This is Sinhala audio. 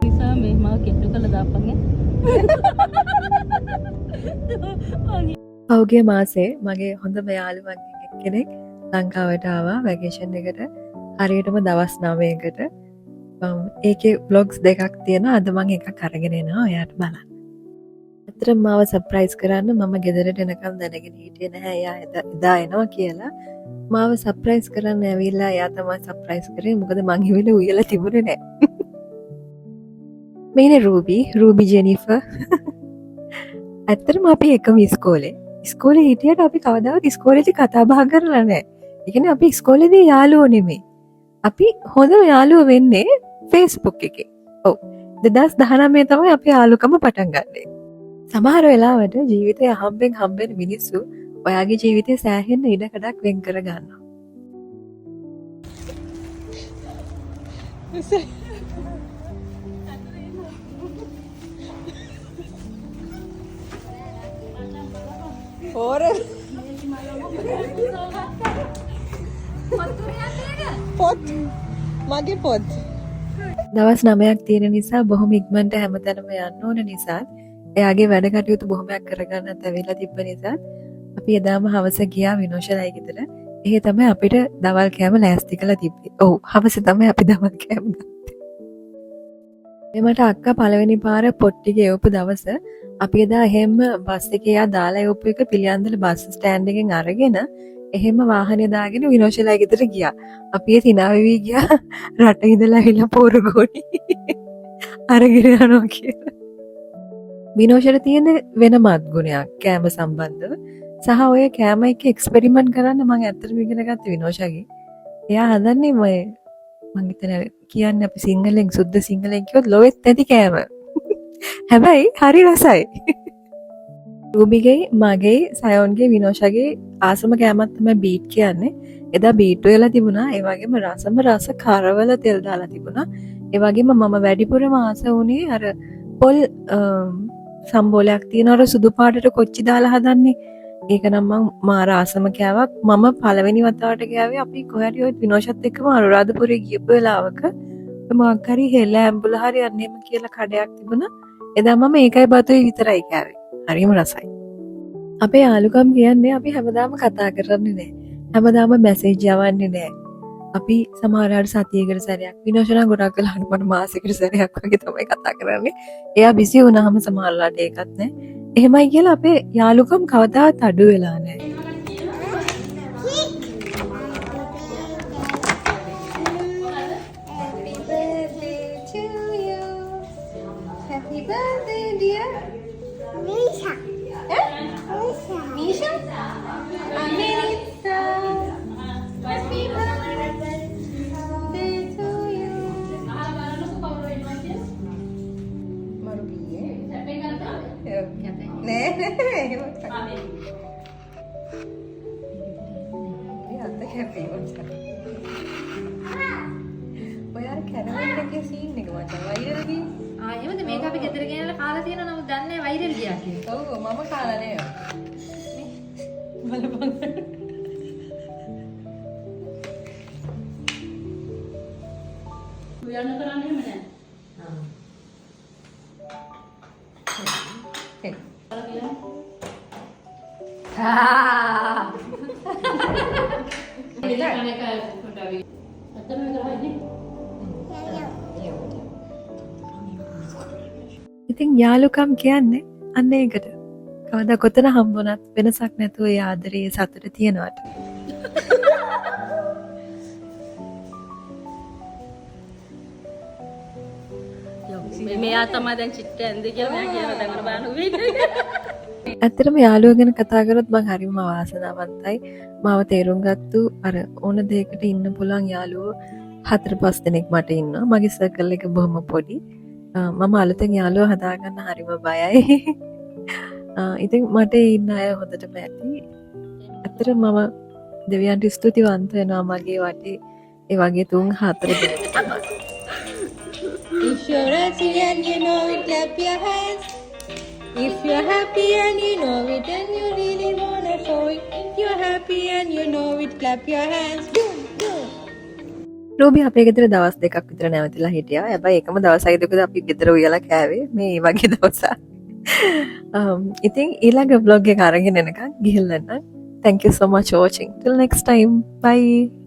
නිසා මේ මාව කෙට්ටු කරලා දාපන් පෞගේ මාසේ මගේ හොඳම යාළුවන්ගෙන් එක්කෙනෙක් ලංකාවට ආවා වැකේෂන් එකට. හරියටම දවස් 9කට. ඒකේ vlogs දෙකක් තියෙනවා. අද මම එකක් අරගෙන එනවා ඔයාට බලන්න. අතරම මාව සර්ප්‍රයිස් කරන්න මම ගෙදරට එනකම් දැනගෙන හිටියේ නැහැ එයා එදා එනවා කියලා. මාව සර්ප්‍රයිස් කරන්න ඇවිල්ලා එයා තමයි සර්ප්‍රයිස් කරේ. මොකද මං හිමිල උයලා තිබුණේ නැහැ. මේනේ රූබි ජෙනිෆර්. ඇත්තටම අපි එකම ඉස්කෝලේ හිටියට අපි කවදාවත් ඉස්කෝලේදී කතා බහ කරලා නැහැ. ඒ කියන්නේ අපි ඉස්කෝලේදී යාළුවෝ නෙමෙයි. අපි හොඳම යාළුවෝ වෙන්නේ Facebook එකේ. ඔව්. 2019 තමයි අපි යාළුකම පටන් ගන්නේ. සමහර වෙලාවට ජීවිතය හම්බෙන් මිනිස්සු ඔයාගේ ජීවිතය සෑහෙන්න ඉඩකඩක් වෙන් කර ගන්නවා. මගේ පොත් දවස් 9ක් තියෙන නිසා බොහොම ඉක්මනට හැමතැනම යන්න ඕන නිසා එයාගේ වැඩ කටයුතු බොහොමයක් කරගන්නත් ඇවිල්ලා තිබ්බ නිසා අපි එදාම හවස ගියා විනෝෂලයි ගෙදර. එහෙ තමයි අපිට දවල් කෑම ලෑස්ති කරලා තිබ්බේ. ඔව් හවස තමයි අපි දවල් කෑම ගත්තේ. එමට අක්කා පළවෙනි පාර පොට්ටික එවපු දවස අපි එදා එහෙම බස් එකේ යා දාලා එවපු එක පිළියන්දල බස් ස්ටෑන්ඩ් එකෙන් අරගෙන එහෙම වාහනේ දාගෙන විනෝෂලයි ගෙදර ගියා. අපි ඒ තිනාවෙවි ගියා රට ඉඳලා ඇවිල්ලා පෝරගෝණි අරගෙන යනවා කියලා. විනෝෂයට තියෙන වෙනමත් ගුණයක් කෑම සම්බන්ධව සහ ඔය කෑම එක්ක එක්ස්පෙරිමන්ට් කරන්න මම ඇත්තටම ඉගෙන ගත්තේ විනෝෂගේ. එයා හදන්නේ මම හිතන කියන්නේ අපි සිංහලෙන් සුද්ධ සිංහලෙන් කිව්වොත් ලොවෙත් නැති කෑම. හැබැයි හරි රසයි. රූබිගේ මගේ සයොන්ගේ විනෝෂගේ ආසම කෑමක් තමයි බීට් කියන්නේ. එදා බීට් වෙලා තිබුණා. ඒ වගේම රස කරවල තෙල් දාලා තිබුණා. ඒ වගේම මම වැඩිපුරම ආස වුණේ අර පොල් සම්බෝලයක් තියෙනවර සුදු පාටට කොච්චි දාලා හදන්නේ. ඒක නම් මම මාර ආසම කෑවක්. මම පළවෙනි වතාවට ගියාවේ අපි කොහරි ඔය විනෝෂත් එක්කම අනුරාධපුරේ ගියපු වෙලාවක මොකක් හරි හෙළ ඇඹුල හරි අන්නේම කියලා කඩයක් තිබුණා. එදා මම ඒකයි බතුයි විතරයි කෑවේ. හරිම රසයි. අපේ යාළුකම් කියන්නේ අපි හැමදාම කතා කරන්නේ නැහැ. හැමදාම මැසේජ් යවන්නේ නැහැ. අපි සමහරවිට සතියකට සැරයක් විනෝෂණ ගොඩක් වෙලාවට මට මාසෙකට සැරයක් වගේ තමයි කතා කරන්නේ. එයා බිසි වුණාම සමහරවිට ඒකත් නැහැ. එහෙමයි කියලා අපේ යාළුකම් කවදාවත් අඩු වෙලා නැහැ. Happy birthday, dear. Misha. Misha? Anita. Happy birthday to you. Marubiye. Ne. Happy birthday. ඔයාලා කැරවල් එකේ සීන් එක මචං වෛරල් ගියේ. එහෙමද මේක අපි ගෙදර ගෙනල්ලා කාලා තියෙනවා නමුත් දන්නේ නැහැ වෛරල් ගියා කියලා. ඔව් මම කාලා නෑ. බලපන්. උයන්න කරන්නේ එහෙම නැහැ. ඉතින් යාළුකම් කියන්නේ අන්න ඒකට. කවදා කොතන හම්බුණත් වෙනසක් නැතුව ඒ ආදරේ සතුට තියනවාට. මෙයා තමයි දැන් චිත්ත ඇන්ද කියලා මෙයා කියන දැන් අර බලන්න වීඩියෝ එක. ඇත්තටම යාළුවෝ ගැන කතා කරොත් මම හරිම වාසනාවන්තයි. මාව තේරුම් ගත්තු අර ඕන දෙයකට ඉන්න පුළුවන් යාළුවෝ 4-5 දෙනෙක් මට ඉන්නවා. මගේ සර්කල් එක බොහොම පොඩි. මම අලුතෙන් යාළුවෝ හදාගන්න හරිම බයයි. ඉතින් මට ඉන්න අය හොඳටම ඇති. ඇත්තටම මම දෙවියන්ට ස්තුතිවන්ත වෙනවා මගේ වටේ ඒ වගේ 3-4 දෙනෙක් තමයි. If you're happy and you know it, clap your hands. If you're happy and you know it and you really wanna show it. If you're happy and you know it, clap your hands. Boom, boom. Ruby අපේ ගෙදර දවස් 2ක් විතර නැවතිලා හිටියා. හැබැයි එකම දවසයි දෙකද අපි ගෙදර උයලා කෑවේ මේ වගේ දවසක්. ඉතින් ඊළඟ vlog එක අරගෙන එනකන් ගිහින් යන්න. Thank you so much for watching. Till next time. Bye.